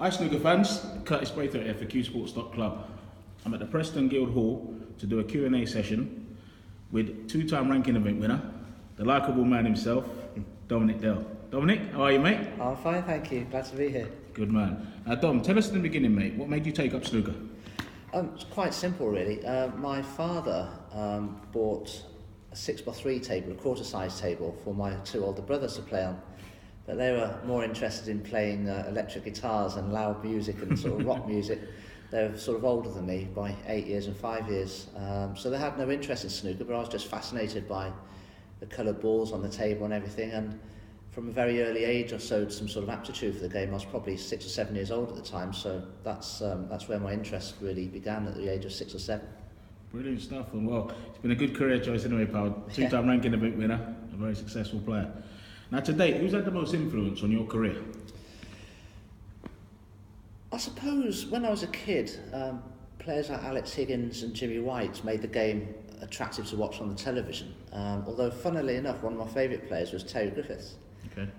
Hi snooker fans, Curtis Braithwaite here for QSports.club. I'm at the Preston Guild Hall to do a Q&A session with two-time ranking event winner, the likeable man himself, Dominic Dale. Dominic, how are you, mate? I'm fine, thank you. Glad to be here. Good man. Dom, tell us in the beginning, mate, what made you take up snooker? It's quite simple, really. My father bought a 6x3 table, a quarter-size table, for my two older brothers to play on. But they were more interested in playing electric guitars and loud music and sort of rock music. They were sort of older than me by 8 years and 5 years. So they had no interest in snooker, but I was just fascinated by the coloured balls on the table and everything. And from a very early age, I showed some sort of aptitude for the game. I was probably 6 or 7 years old at the time, so that's where my interest really began, at the age of 6 or 7. Brilliant stuff, and well, it's been a good career choice anyway, pal. Two-time ranking event winner, a very successful player. Now, to date, who's had the most influence on your career? I suppose when I was a kid, players like Alex Higgins and Jimmy White made the game attractive to watch on the television. Although, funnily enough, one of my favourite players was Terry Griffiths. Okay.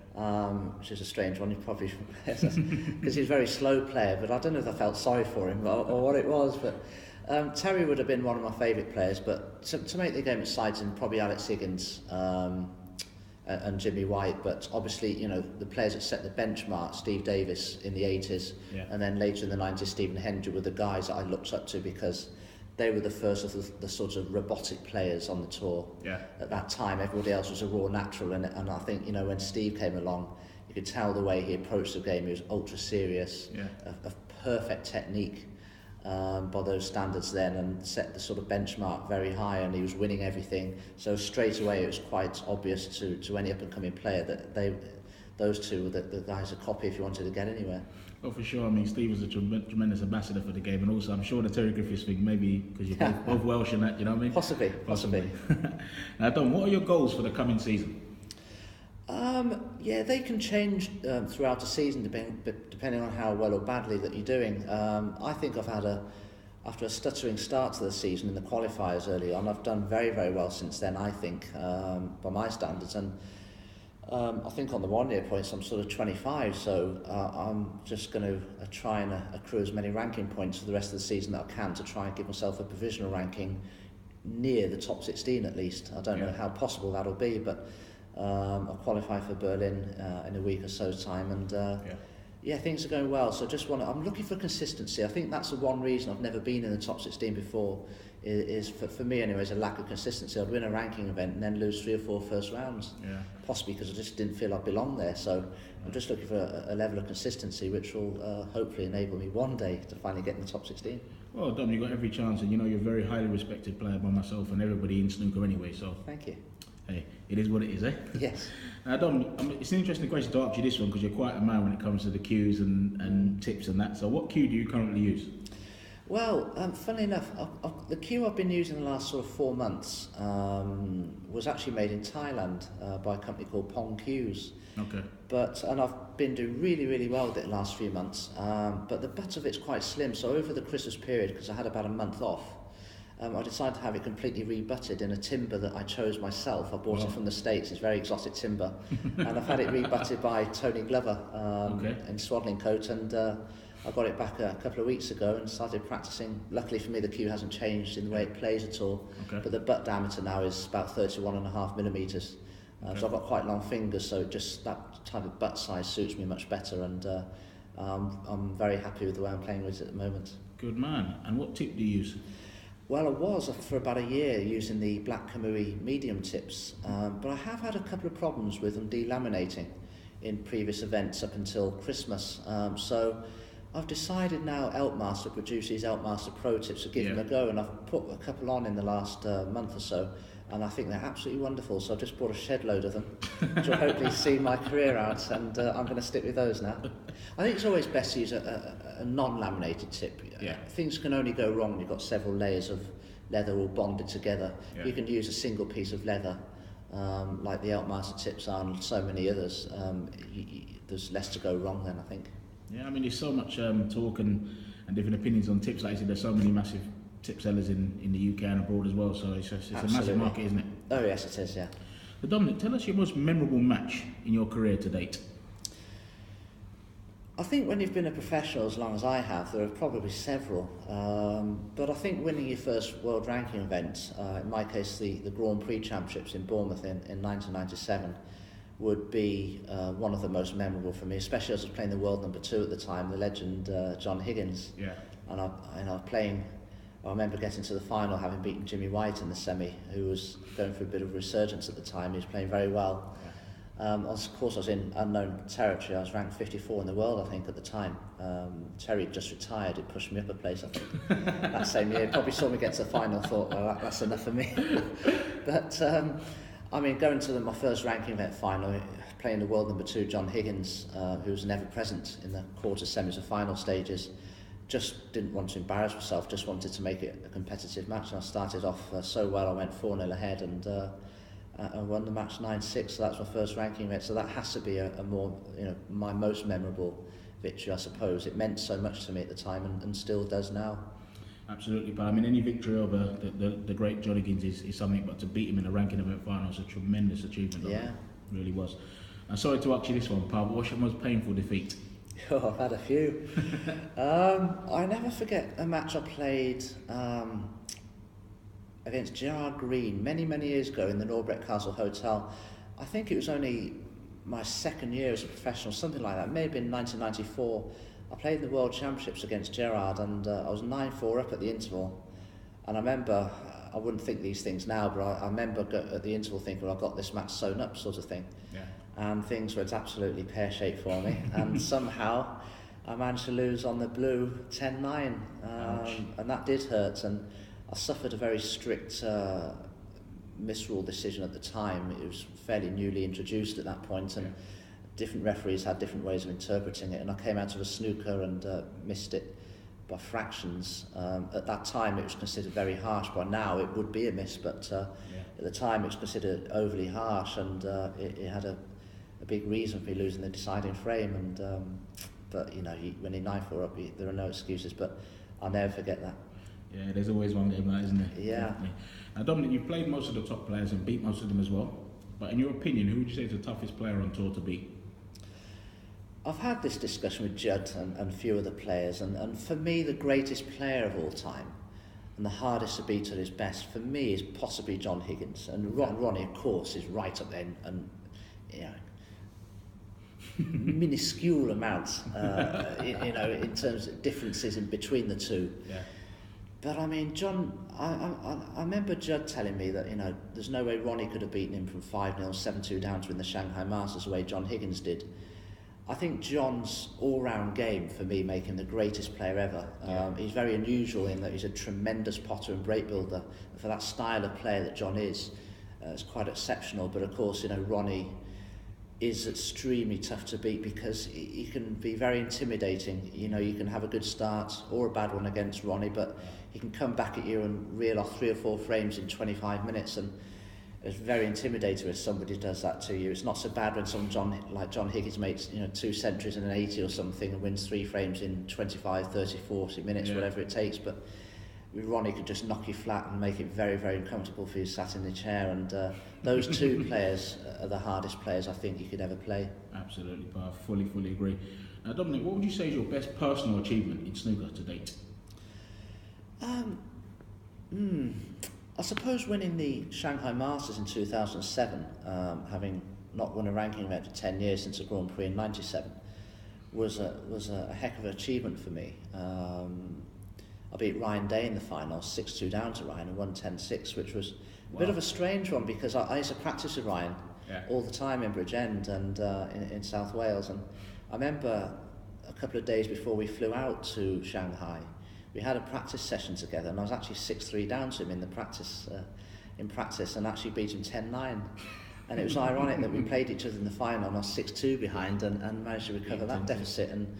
Which is a strange one, you probably because he's a very slow player, but I don't know if I felt sorry for him or what it was, but Terry would have been one of my favourite players, but to make the game exciting, probably Alex Higgins and Jimmy White, but obviously, you know, the players that set the benchmark, Steve Davis in the 80s, and then later in the 90s, Stephen Hendry, were the guys that I looked up to because they were the first of the sort of robotic players on the tour. At that time, everybody else was a raw natural, and I think, you know, when Steve came along, you could tell the way he approached the game. He was ultra serious, of perfect technique by those standards then, and set the sort of benchmark very high, and he was winning everything. So straight away it was quite obvious to any up-and-coming player that those two were the guys to copy if you wanted to get anywhere. Oh, for sure. I mean, Steve was a tremendous ambassador for the game, and also I'm sure the Terry Griffiths thing, maybe because you're both Welsh and that, you know what I mean? Possibly. Now, Dom, what are your goals for the coming season? They can change throughout the season depending on how well or badly that you're doing. I think after a stuttering start to the season in the qualifiers early on, I've done very, very well since then, I think, by my standards. And I think on the 1 year points I'm sort of 25, so I'm just going to try and accrue as many ranking points for the rest of the season that I can to try and give myself a provisional ranking near the top 16 at least. I don't know how possible that'll be, but I'll qualify for Berlin in a week or so's time, and things are going well. So I'm looking for consistency. I think that's the one reason I've never been in the top 16 before, is for me anyway, is a lack of consistency. I'd win a ranking event and then lose 3 or 4 first rounds, possibly because I just didn't feel I belonged there. So I'm just looking for a level of consistency which will hopefully enable me one day to finally get in the top 16. Well, Dom, you've got every chance, and you know you're a very highly respected player by myself and everybody in snooker anyway, so thank you. Hey, it is what it is, eh? Yes. Now, Dom, it's an interesting question to ask you this one, because you're quite a man when it comes to the cues and tips and that. So what cue do you currently use? Well, funnily enough, the cue I've been using the last sort of 4 months was actually made in Thailand by a company called Pong Cues. Okay. And I've been doing really, really well with it the last few months. But the butt of it's quite slim, so over the Christmas period, because I had about a month off, I decided to have it completely rebutted in a timber that I chose myself. I bought it from the States. It's very exotic timber. And I've had it rebutted by Tony Glover in swaddling coat, and I got it back a couple of weeks ago and started practicing. Luckily for me, the cue hasn't changed in the way it plays at all, but the butt diameter now is about 31.5 millimetres. So I've got quite long fingers, so just that type of butt size suits me much better, and I'm very happy with the way I'm playing with it at the moment. Good man. And what tip do you use? Well, I was for about a year using the Black Kamui medium tips, but I have had a couple of problems with them delaminating in previous events up until Christmas. So I've decided now Elkmaster produce these Elkmaster Pro tips to give them a go, and I've put a couple on in the last month or so, and I think they're absolutely wonderful. So I've just bought a shed load of them, which will hopefully see my career out, and I'm going to stick with those now. I think it's always best to use a non-laminated tip. Things can only go wrong when you've got several layers of leather all bonded together. You can use a single piece of leather, like the Elkmaster tips are, and so many others. There's less to go wrong then, I think. Yeah, I mean, there's so much talk and different opinions on tips. Like I said, there's so many massive tip sellers in the UK and abroad as well, so it's a massive market, isn't it? Oh yes, it is, yeah. So Dominic, tell us your most memorable match in your career to date. I think when you've been a professional as long as I have, there are probably several. But I think winning your first world ranking event, in my case the Grand Prix Championships in Bournemouth in 1997, would be one of the most memorable for me, especially as I was playing the world number 2 at the time, the legend John Higgins. Yeah. And I remember getting to the final having beaten Jimmy White in the semi, who was going through a bit of a resurgence at the time. He was playing very well. Of course, I was in unknown territory. I was ranked 54 in the world, I think, at the time. Terry had just retired. It pushed me up a place, I think, that same year. Probably saw me get to the final, thought, well, that's enough for me. But, I mean, going to my first ranking event final, playing the world number 2, John Higgins, who was never present in the quarter, semis and final stages, just didn't want to embarrass myself, just wanted to make it a competitive match. And I started off so well, I went 4-0 ahead and won the match 9-6, so that's my first ranking event. So that has to be a more, my most memorable victory, I suppose. It meant so much to me at the time and still does now. Absolutely, but I mean, any victory over the great John Higgins is something, but to beat him in a ranking event final is a tremendous achievement. Yeah. It really was. I'm sorry to ask you this one, pal, but what's your most painful defeat? Oh, I've had a few. I never forget a match I played against Gerard Green many years ago in the Norbrecht Castle Hotel. I think it was only my second year as a professional, something like that. It may have been 1994. I played in the World Championships against Gerard, and I was 9-4 up at the interval. And I remember, I wouldn't think these things now, but I remember at the interval thinking, well, I've got this match sewn up, sort of thing. Yeah. And things went absolutely pear-shaped for me. And somehow I managed to lose on the blue 10-9. And that did hurt. And I suffered a very strict misrule decision at the time. It was fairly newly introduced at that point, and different referees had different ways of interpreting it. And I came out of a snooker and missed it by fractions. At that time it was considered very harsh. By now it would be a miss, but at the time it was considered overly harsh, and it had a big reason for me losing the deciding frame. And but when you're 9-4 up, there are no excuses. But I'll never forget that. Yeah, there's always one game like that, isn't there? Yeah. Definitely. Now, Dominic, you've played most of the top players and beat most of them as well. But in your opinion, who would you say is the toughest player on tour to beat? I've had this discussion with Judd and a few other players, and for me, the greatest player of all time and the hardest to beat at his best, for me, is possibly John Higgins. And Ronnie, of course, is right up there, and minuscule amounts, in terms of differences in between the two. Yeah. But I mean, John, I remember Judd telling me that there's no way Ronnie could have beaten him from 5-0, 7-2 down to win the Shanghai Masters the way John Higgins did. I think John's all-round game, for me, make him the greatest player ever. He's very unusual in that he's a tremendous potter and break builder. And for that style of player that John is, it's quite exceptional. But of course, Ronnie is extremely tough to beat because he can be very intimidating. You can have a good start or a bad one against Ronnie, but he can come back at you and reel off 3 or 4 frames in 25 minutes, and it's very intimidating if somebody does that to you. It's not so bad when someone like John Higgins makes 2 centuries and an 80 or something and wins 3 frames in 25, 30, 40 minutes, whatever it takes. But Ronnie could just knock you flat and make it very, very uncomfortable for you sat in the chair. And those 2 players are the hardest players I think you could ever play. Absolutely, but I fully agree. Now, Dominic, what would you say is your best personal achievement in snooker to date? I suppose winning the Shanghai Masters in 2007, having not won a ranking event for 10 years since the Grand Prix in 97, was a heck of an achievement for me. I beat Ryan Day in the final, 6-2 down to Ryan, and won 10-6, which was a bit of a strange one because I used to practice with Ryan all the time in Bridgend and in South Wales. And I remember a couple of days before we flew out to Shanghai, we had a practice session together, and I was actually 6-3 down to him in practice, and actually beat him 10-9. And it was ironic that we played each other in the final, and I was 6-2 behind, and managed to recover that deficit. And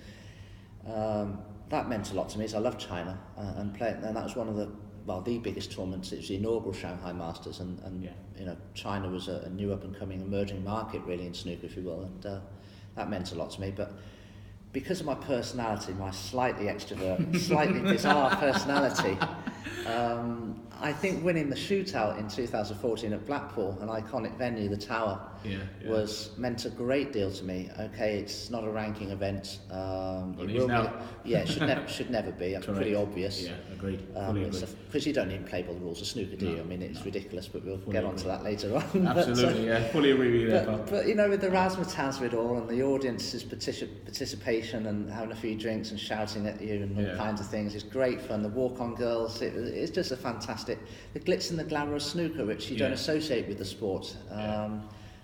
that meant a lot to me, as I love China, and that was one of the biggest tournaments. It was the inaugural Shanghai Masters, and China was a new up-and-coming emerging market, really, in snooker, if you will, and that meant a lot to me. But because of my personality, my slightly extrovert, slightly bizarre personality, I think winning the shootout in 2014 at Blackpool, an iconic venue, the Tower, meant a great deal to me. Okay, it's not a ranking event. It is now. It should never be. That's pretty obvious. Yeah, agreed. Fully agreed. Because you don't even play by the rules of snooker, do you? I mean, it's ridiculous, but we'll get onto that later on. Absolutely, fully agree with you there, pal. But you know, with the razzmatazz of it all and the audience's participation and having a few drinks and shouting at you and all kinds of things, it's great fun. The walk-on girls, it's just a fantastic, the glitz and the glamour of snooker, which you don't associate with the sport.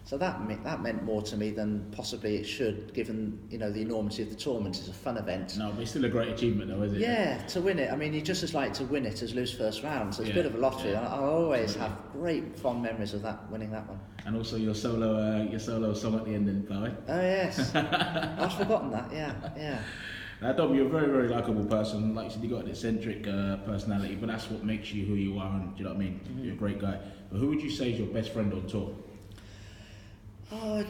So that meant more to me than possibly it should, given the enormity of the tournament. It's a fun event. No, but it's still a great achievement, though, isn't it? Yeah, to win it. I mean, you just as like to win it as lose first round. So it's a bit of a lottery. I always have great fond memories of winning that one. And also your solo song at the end, didn't it? Oh yes, I've forgotten that. Yeah. Now, Dom, you're a very, very likeable person. Like you said, you've got an eccentric personality, but that's what makes you who you are, and do you know what I mean? Mm-hmm. You're a great guy. But who would you say is your best friend on tour? Oh,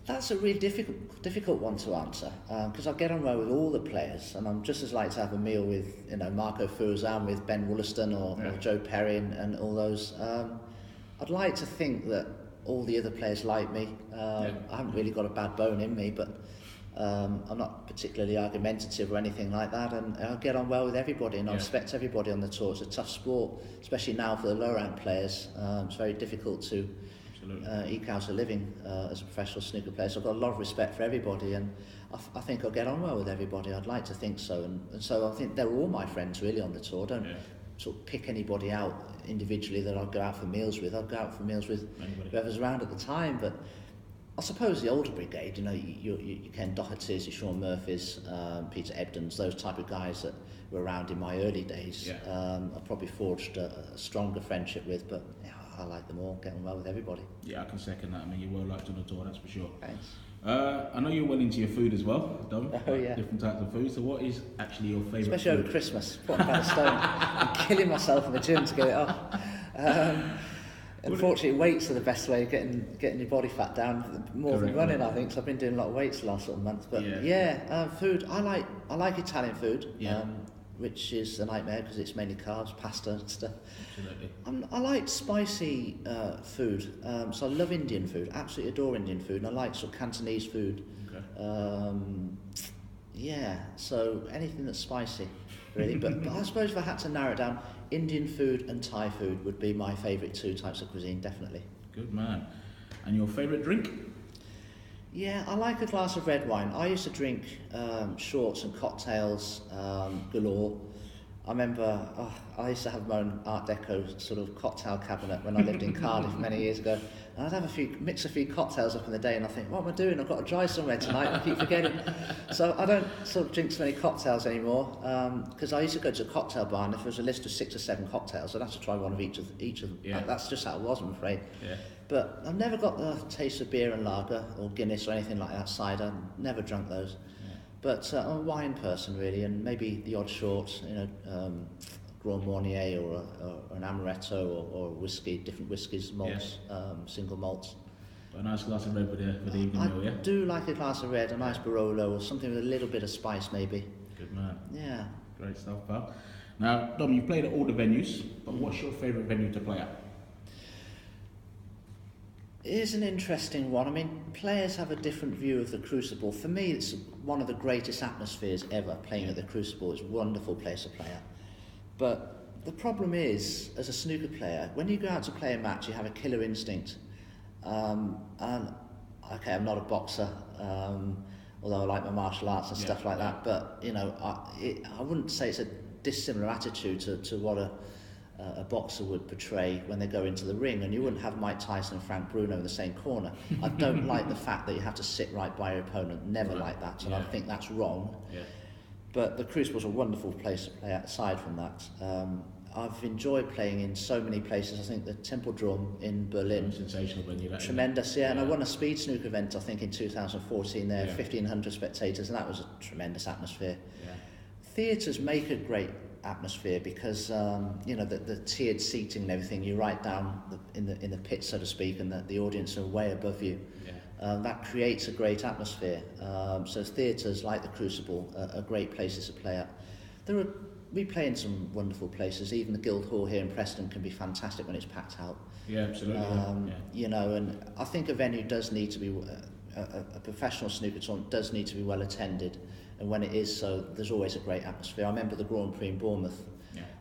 that's a really difficult one to answer, because I get on well with all the players, and I'm just as like to have a meal with Marco Furzan, with Ben Wollaston or Joe Perry and all those. I'd like to think that all the other players like me. I haven't really got a bad bone in me, but I'm not particularly argumentative or anything like that, and I get on well with everybody, and I respect everybody on the tour. It's a tough sport, especially now for the low rank players. It's very difficult to eke out a living as a professional snooker player, so I've got a lot of respect for everybody, and I think I'll get on well with everybody. I'd like to think so, and so I think they're all my friends really on the tour. Don't sort of pick anybody out individually that I'd go out for meals with. I'd go out for meals with whoever's around at the time, but I suppose the older brigade, you Ken Doherty's, your Sean Murphy's, Peter Ebdon's, those type of guys that were around in my early days. I've probably forged a stronger friendship with, but I like them all, get on well with everybody. Yeah, I can second that. I mean, you're well liked on the tour, that's for sure. Thanks. I know you're well into your food as well, Dom. Oh yeah. Different types of food. So what is actually your favourite Especially food? over Christmas, putting about a stone. I'm killing myself in the gym to get it off. Unfortunately, weights are the best way of getting your body fat down, more than running, I think. So I've been doing a lot of weights the last sort of month. But food. I like Italian food, which is a nightmare because it's mainly carbs, pasta and stuff. Absolutely. I like spicy food. So I love Indian food. Absolutely adore Indian food, and I like sort of Cantonese food. Okay. So anything that's spicy, really. But I suppose if I had to narrow it down, Indian food and Thai food would be my favourite two types of cuisine, definitely. Good man. And your favourite drink? Yeah, I like a glass of red wine. I used to drink shorts and cocktails galore. I remember I used to have my own Art Deco sort of cocktail cabinet when I lived in Cardiff many years ago. And I'd have mix a few cocktails up in the day, and I think, what am I doing? I've got to drive somewhere tonight. I keep forgetting. So I don't sort of drink so many cocktails anymore, because I used to go to a cocktail bar, and if there was a list of 6 or 7 cocktails, I'd have to try one of each of them. Yeah. That's just how it was, I'm afraid. Yeah. But I've never got the taste of beer and lager or Guinness or anything like that, cider. Never drunk those. Yeah. But I'm a wine person really, and maybe the odd short, Grand Marnier or an Amaretto or whiskey, different whiskies, malts, single malts. But a nice glass of red for the evening meal, yeah? I do like a glass of red, a nice Barolo or something with a little bit of spice maybe. Good man. Yeah. Great stuff, pal. Now, Dom, you've played at all the venues, but what's your favourite venue to play at? It is an interesting one. I mean, players have a different view of the Crucible. For me, it's one of the greatest atmospheres ever, playing at the Crucible. It's a wonderful place to play at. But the problem is, as a snooker player, when you go out to play a match, you have a killer instinct. And, okay, I'm not a boxer, although I like my martial arts and stuff like that, but, I wouldn't say it's a dissimilar attitude to what a boxer would portray when they go into the ring, and you wouldn't have Mike Tyson and Frank Bruno in the same corner. I don't like the fact that you have to sit right by your opponent, never like that, and I think that's wrong. Yeah. But the Crucible's a wonderful place to play at, aside from that. I've enjoyed playing in so many places. I think the Temple Drum in Berlin. Sensational venue, that. Tremendous, and I won a speed snooker event, I think, in 2014 there, 1,500 spectators, and that was a tremendous atmosphere. Yeah. Theatres make a great atmosphere because the tiered seating and everything, you right down in the pit, so to speak, and the audience are way above you. That creates a great atmosphere. So theatres like the Crucible are great places to play at. There are we play in some wonderful places. Even the Guildhall here in Preston can be fantastic when it's packed out. Yeah, absolutely. You know, and I think a venue does need to be, a professional snooker tournament does need to be well attended, and when it is so, there's always a great atmosphere. I remember the Grand Prix in Bournemouth,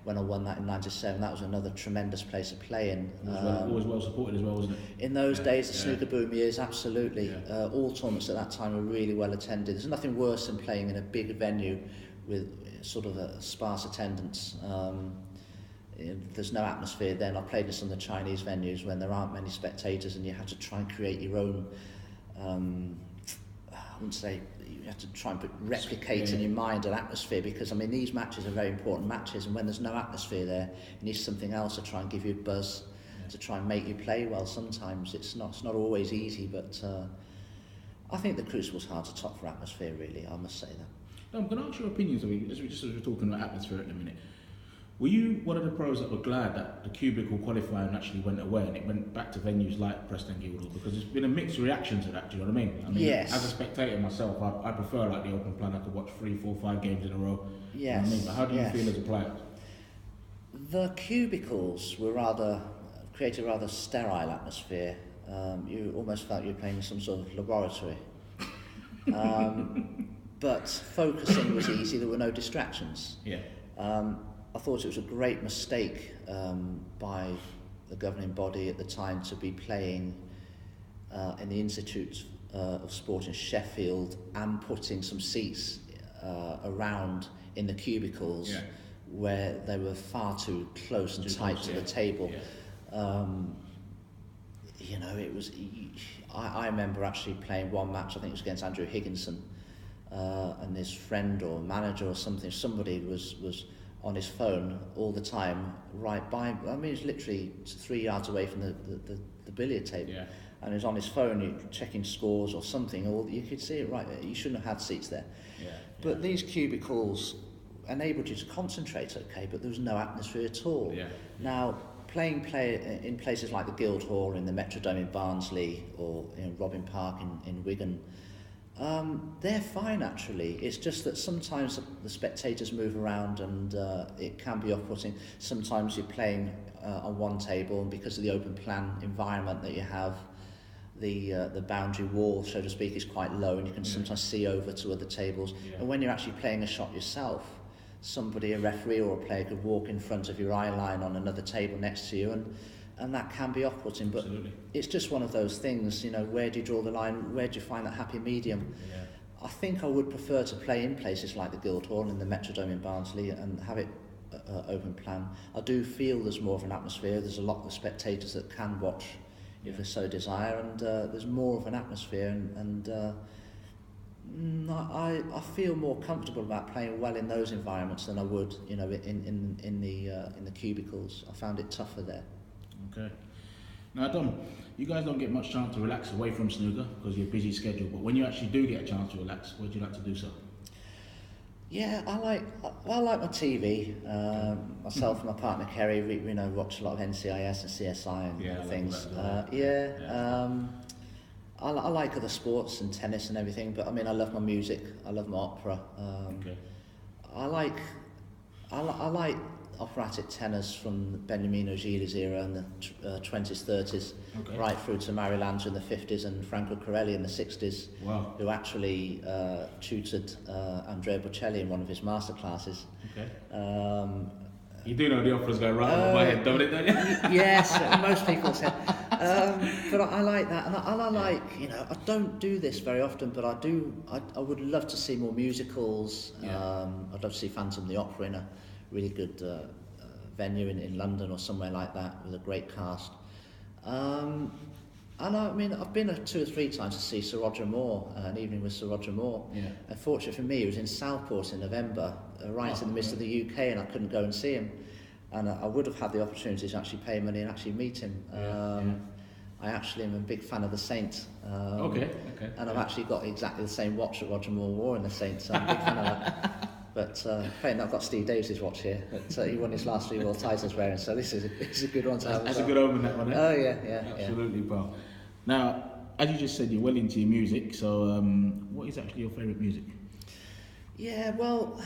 when I won that in '97. That was another tremendous place to play in. Always well supported as well, wasn't it? In those days, the snooker boom years, absolutely. All tournaments at that time were really well attended. There's nothing worse than playing in a big venue with sort of a sparse attendance. There's no atmosphere then. I played in some of the Chinese venues when there aren't many spectators, and you have to try and create your own, I wouldn't say, you have to try and replicate in your mind an atmosphere, because I mean these matches are very important matches, and when there's no atmosphere there, you need something else to try and give you a buzz, to try and make you play well. Sometimes it's not always easy, but I think the Crucible's hard to top for atmosphere, really. I must say that. I'm going to ask your opinions of it, as we're talking about atmosphere at the minute. Were you one of the pros that were glad that the cubicle qualifying actually went away and it went back to venues like Preston Guildhall? Because there's been a mixed reaction to that, do you know what I mean? Yes. As a spectator myself, I prefer like the open plan. I could watch 3, 4, 5 games in a row. Yes. You know what I mean? But how do you feel as a player? The cubicles created a rather sterile atmosphere. You almost felt you were playing in some sort of laboratory. But focusing was easy. There were no distractions. Yeah. I thought it was a great mistake by the governing body at the time to be playing in the Institute of Sport in Sheffield and putting some seats around in the cubicles where they were far too close and tight to the table. Yeah. You know, it was. I remember actually playing one match. I think it was against Andrew Higgins, and his friend or manager or something. Somebody was on his phone all the time, right by. I mean, it's literally 3 yards away from the billiard table, and he was on his phone checking scores or something. Or you could see it right there. You shouldn't have had seats there. But these cubicles enabled you to concentrate. Okay, but there was no atmosphere at all. Now, playing in places like the Guildhall, in the Metrodome in Barnsley, or in Robin Park in Wigan, they're fine actually. It's just that sometimes the spectators move around and it can be off-putting. Sometimes you're playing on one table, and because of the open plan environment that you have, the boundary wall, so to speak, is quite low, and you can sometimes see over to other tables. And when you're actually playing a shot yourself, a referee or a player could walk in front of your eye line on another table next to you, and that can be off-putting. But it's just one of those things, you know, where do you draw the line? Where do you find that happy medium? I think I would prefer to play in places like the Guildhall and the Metrodome in Barnsley and have it open plan. I do feel there's more of an atmosphere. There's a lot of spectators that can watch if they so desire, and there's more of an atmosphere, and I feel more comfortable about playing well in those environments than I would, you know, in the cubicles. I found it tougher there. Okay. Now, Dom, you guys don't get much chance to relax away from snooker because you're a busy schedule. But when you actually do get a chance to relax, what do you like to do so? Yeah, I like my TV. Myself and my partner Kerry, we watch a lot of NCIS and CSI and things. I like other sports and tennis and everything, but I mean I love my music. I love my opera. I like operatic tenors from Beniamino Gili's era in the 20s, 30s, right through to Mario Lanza in the 50s and Franco Corelli in the 60s, who actually tutored Andrea Bocelli in one of his master classes. You do know the opera's go right over my head, don't it? Yes, most people said. But I like that, and I like, you know, I don't do this very often, but I do. I would love to see more musicals. I'd love to see Phantom of the Opera in a really good venue in London or somewhere like that with a great cast. And I mean, I've been 2 or 3 times to see Sir Roger Moore, an evening with Sir Roger Moore. Unfortunately for me, he was in Southport in November, right in the midst of the UK, and I couldn't go and see him. And I would have had the opportunity to actually pay money and actually meet him. I actually am a big fan of the Saint. And I've actually got exactly the same watch that Roger Moore wore in the Saint, so I'm a big fan of that. But I've got Steve Davis' watch here. But, he won his last 3 world titles wearing, so this is a good one to have. That's a good omen, that one. Oh yeah. Absolutely, pal. Now, as you just said, you're well into your music. So, what is actually your favourite music? Yeah, well,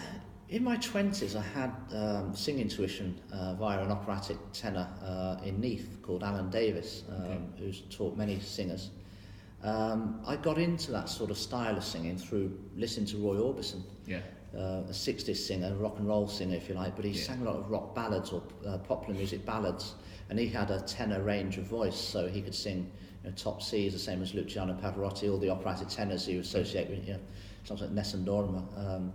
In my 20s, I had singing tuition via an operatic tenor in Neath called Alan Davis, who's taught many singers. I got into that sort of style of singing through listening to Roy Orbison, a 60s singer, rock and roll singer, if you like, but he sang a lot of rock ballads or popular music ballads, and he had a tenor range of voice, so he could sing top C's, the same as Luciano Pavarotti, all the operatic tenors you associate with, something like Nessun Dorma.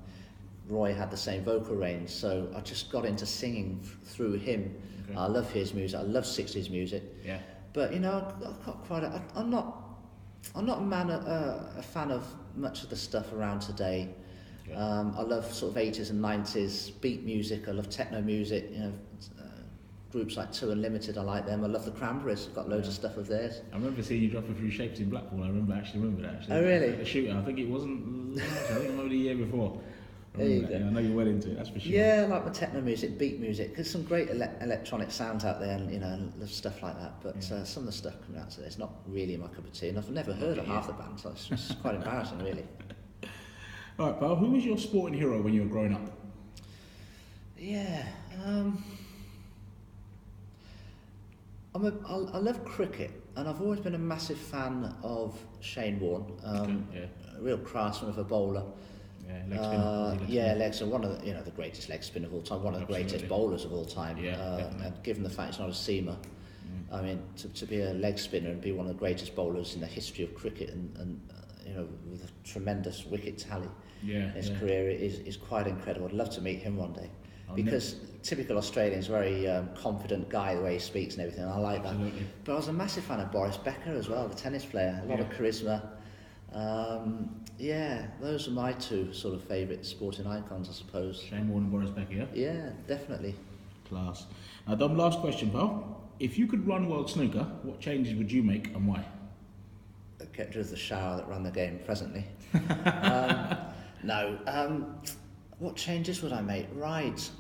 Roy had the same vocal range, so I just got into singing through him. Okay. I love his music. I love 60s music. Yeah. But I've got quite. I'm not a fan of much of the stuff around today. Okay. I love sort of 80s and 90s beat music. I love techno music. Groups like Two Unlimited, I like them. I love the Cranberries. I've got loads of stuff of theirs. I remember seeing you drop a few shapes in Blackpool. I remember that. Actually. Oh really? The shooting. I think it wasn't. I think it might be the year before. There you go. I know you're well into it, that's for sure. Yeah, I like the techno music, beat music. There's some great electronic sounds out there, and stuff like that. But some of the stuff coming out today is not really my cup of tea, and I've never heard of half the bands, so it's quite embarrassing, really. All right, pal. Who was your sporting hero when you were growing up? Yeah, I love cricket, and I've always been a massive fan of Shane Warne. A real craftsman of a bowler. Leg spinner. One of the greatest leg spinner of all time, one of the greatest bowlers of all time. And given the fact he's not a seamer, I mean, to be a leg spinner and be one of the greatest bowlers in the history of cricket, and with a tremendous wicket tally in his career is quite incredible. I'd love to meet him one day, because typical Australian's very confident guy, the way he speaks and everything. I like that. But I was a massive fan of Boris Becker as well, the tennis player. A lot of charisma. Those are my two sort of favourite sporting icons, I suppose. Shane Warne and Boris Becker, yeah? Yeah, definitely. Class. Now, Dom, last question, pal. If you could run world snooker, what changes would you make and why? Get rid of the shower that ran the game presently. What changes would I make? Right.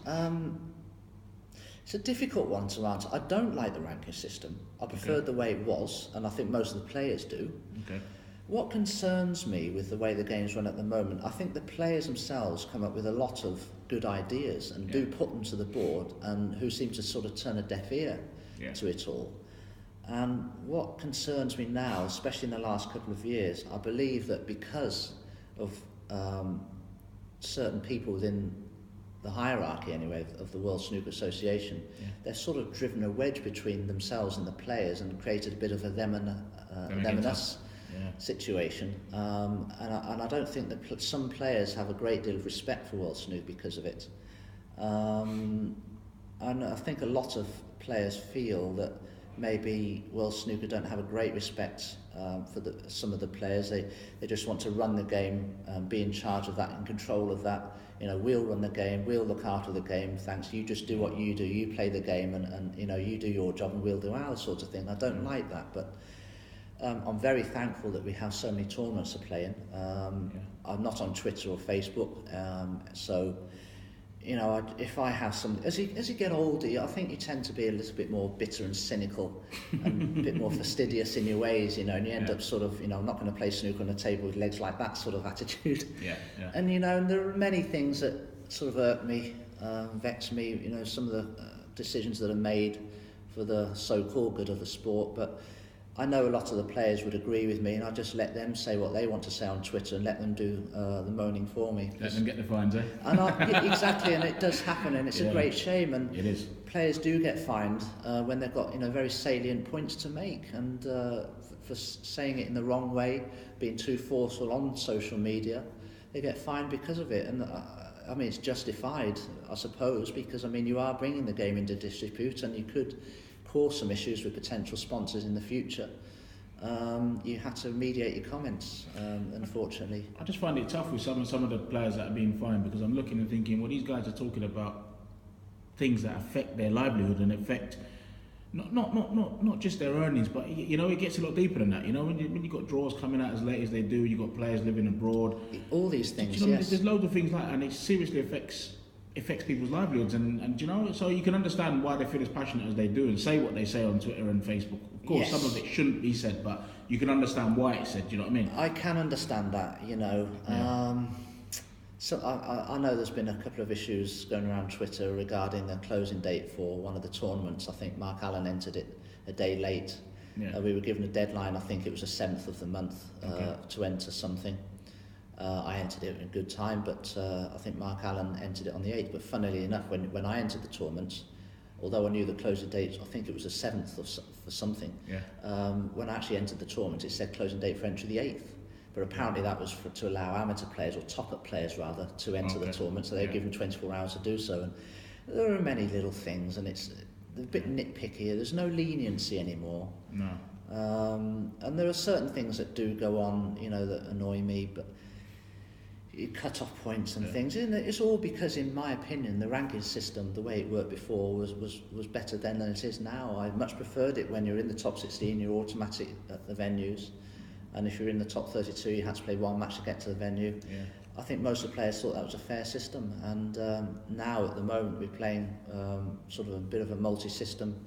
It's a difficult one to answer. I don't like the ranking system. I preferred the way it was, and I think most of the players do. Okay. What concerns me with the way the game's run at the moment, I think the players themselves come up with a lot of good ideas and do put them to the board, and who seem to sort of turn a deaf ear to it all. And what concerns me now, especially in the last couple of years, I believe that because of certain people within the hierarchy anyway of the World Snooker Association, they've sort of driven a wedge between themselves and the players and created a bit of a them and us situation, and I don't think that some players have a great deal of respect for World Snooker because of it, and I think a lot of players feel that maybe World Snooker don't have a great respect for some of the players. They just want to run the game, be in charge of that, in control of that. We'll run the game, we'll look after the game, thanks, you just do what you do, you play the game, and you do your job and we'll do ours, sort of thing. I don't like that, but I'm very thankful that we have so many tournaments to play in. I'm not on Twitter or Facebook, so if I have some, as you get older, I think you tend to be a little bit more bitter and cynical, and a bit more fastidious in your ways, and you end up sort of, I'm not going to play snooker on a table with legs like that sort of attitude. And and there are many things that sort of irk me, vex me. Some of the decisions that are made for the so-called good of the sport, but I know a lot of the players would agree with me, and I just let them say what they want to say on Twitter and let them do the moaning for me. Let them get the fines, eh? And exactly, and it does happen, and it's a great shame. And it is. Players do get fined when they've got very salient points to make, and for saying it in the wrong way, being too forceful on social media, they get fined because of it. And I mean, it's justified, I suppose, because you are bringing the game into disrepute, and you could cause some issues with potential sponsors in the future. You had to mediate your comments, unfortunately. I just find it tough with some of the players that are being fined, because I'm looking and thinking, well, these guys are talking about things that affect their livelihood and affect not just their earnings, but it gets a lot deeper than that. When you've got draws coming out as late as they do, you've got players living abroad. All these things, There's loads of things like that, and it seriously affects people's livelihoods, and so you can understand why they feel as passionate as they do and say what they say on Twitter and Facebook. Of course, some of it shouldn't be said, but you can understand why it's said. Do you know what I mean? I can understand that. So I know there's been a couple of issues going around Twitter regarding the closing date for one of the tournaments. I think Mark Allen entered it a day late. Yeah. We were given a deadline, I think it was the 7th of the month to enter something. I entered it in good time, but I think Mark Allen entered it on the 8th. But funnily enough, when I entered the tournament, although I knew the closing date, I think it was the 7th for something, when I actually entered the tournament, it said closing date for entry the 8th. But apparently that was to allow amateur players, or top-up players rather, to enter the tournament, so they were given 24 hours to do so. And there are many little things, and it's a bit nitpicky. There's no leniency anymore. No. And there are certain things that do go on, that annoy me, but cut-off points and things. And it's all because, in my opinion, the ranking system, the way it worked before, was better then than it is now. I much preferred it when you're in the top 16, you're automatic at the venues. And if you're in the top 32, you had to play one match to get to the venue. Yeah. I think most of the players thought that was a fair system. And now, at the moment, we're playing sort of a bit of a multi-system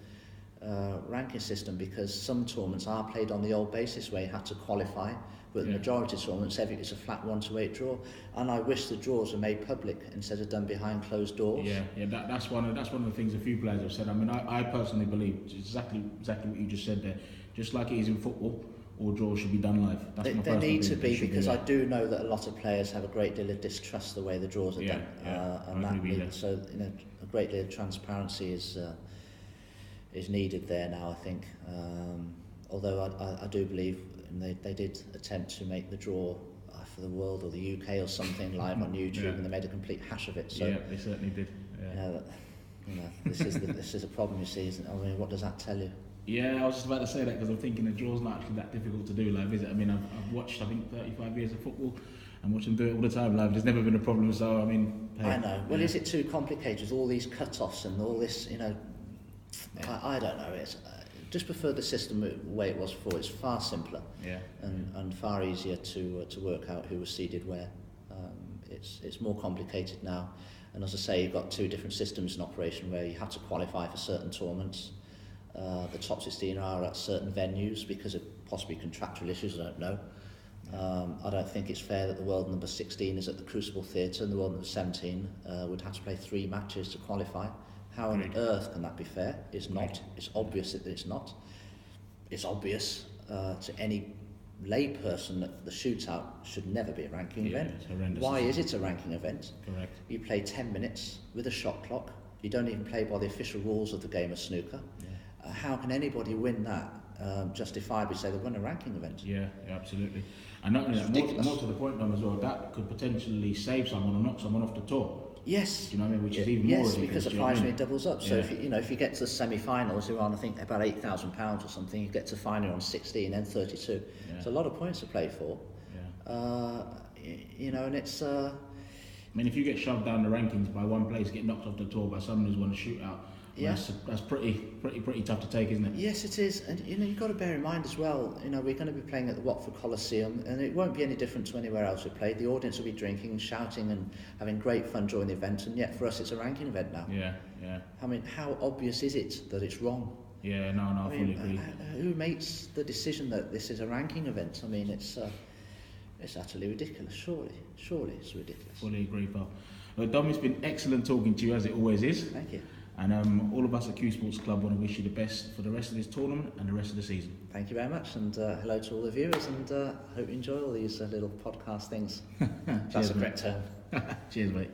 ranking system, because some tournaments are played on the old basis where you had to qualify, but the majority of tournaments, it's a flat 1-8 draw. And I wish the draws were made public instead of done behind closed doors. That's one of the things a few players have said. I mean, I personally believe exactly what you just said there. Just like it is in football, all draws should be done live. They need to be, because I do know that a lot of players have a great deal of distrust the way the draws are done, and so a great deal of transparency is needed there now, I think. Although I do believe they did attempt to make the draw for the World or the UK or something live on YouTube, and they made a complete hash of it. So they certainly did. This is a problem, you see. Isn't it? I mean, what does that tell you? Yeah, I was just about to say that, because I'm thinking the draw's not actually that difficult to do live, is it? I mean, I've watched, I think, 35 years of football and watch them do it all the time live. There's never been a problem, so I mean... Hey, I know. Well, is it too complicated with all these cut-offs and all this, I don't know. It's just prefer the system the way it was before. It's far simpler and far easier to work out who was seeded where. It's more complicated now. And as I say, you've got two different systems in operation where you have to qualify for certain tournaments. The top 16 are at certain venues because of possibly contractual issues, I don't know. I don't think it's fair that the world number 16 is at the Crucible Theatre and the world number 17 would have to play 3 matches to qualify. How on earth can that be fair? It's not. It's obvious that it's not. It's obvious to any lay person that the shootout should never be a ranking event. Why is it a ranking event? Correct. You play 10 minutes with a shot clock. You don't even play by the official rules of the game of snooker. How can anybody win that justifiably say they won a ranking event? Yeah, absolutely. And not only that, more to the point, Dom, as well, that could potentially save someone or knock someone off the tour. Yes. Do you know what I mean? Which is even more ridiculous. Yes, because the prize money doubles up. So if you get to the semi-finals, you're on, I think, about £8,000 or something. You get to final on 16, then 32. Yeah. It's a lot of points to play for. Yeah. And it's. I mean, if you get shoved down the rankings by one place, get knocked off the tour by someone who's won a shootout. That's pretty tough to take, isn't it? Yes, it is. And you've got to bear in mind as well, we're going to be playing at the Watford Coliseum, and it won't be any different to anywhere else we play. The audience will be drinking and shouting and having great fun during the event, and yet for us it's a ranking event now. Yeah. I mean, how obvious is it that it's wrong? Yeah, no, I fully agree. Who makes the decision that this is a ranking event? I mean, it's utterly ridiculous. Surely it's ridiculous. Fully agree, pal. Well, Dom, it's been excellent talking to you, as it always is. Thank you. And all of us at Q Sports Club want to wish you the best for the rest of this tournament and the rest of the season. Thank you very much, and hello to all the viewers, and hope you enjoy all these little podcast things. That's a correct term. Cheers, mate.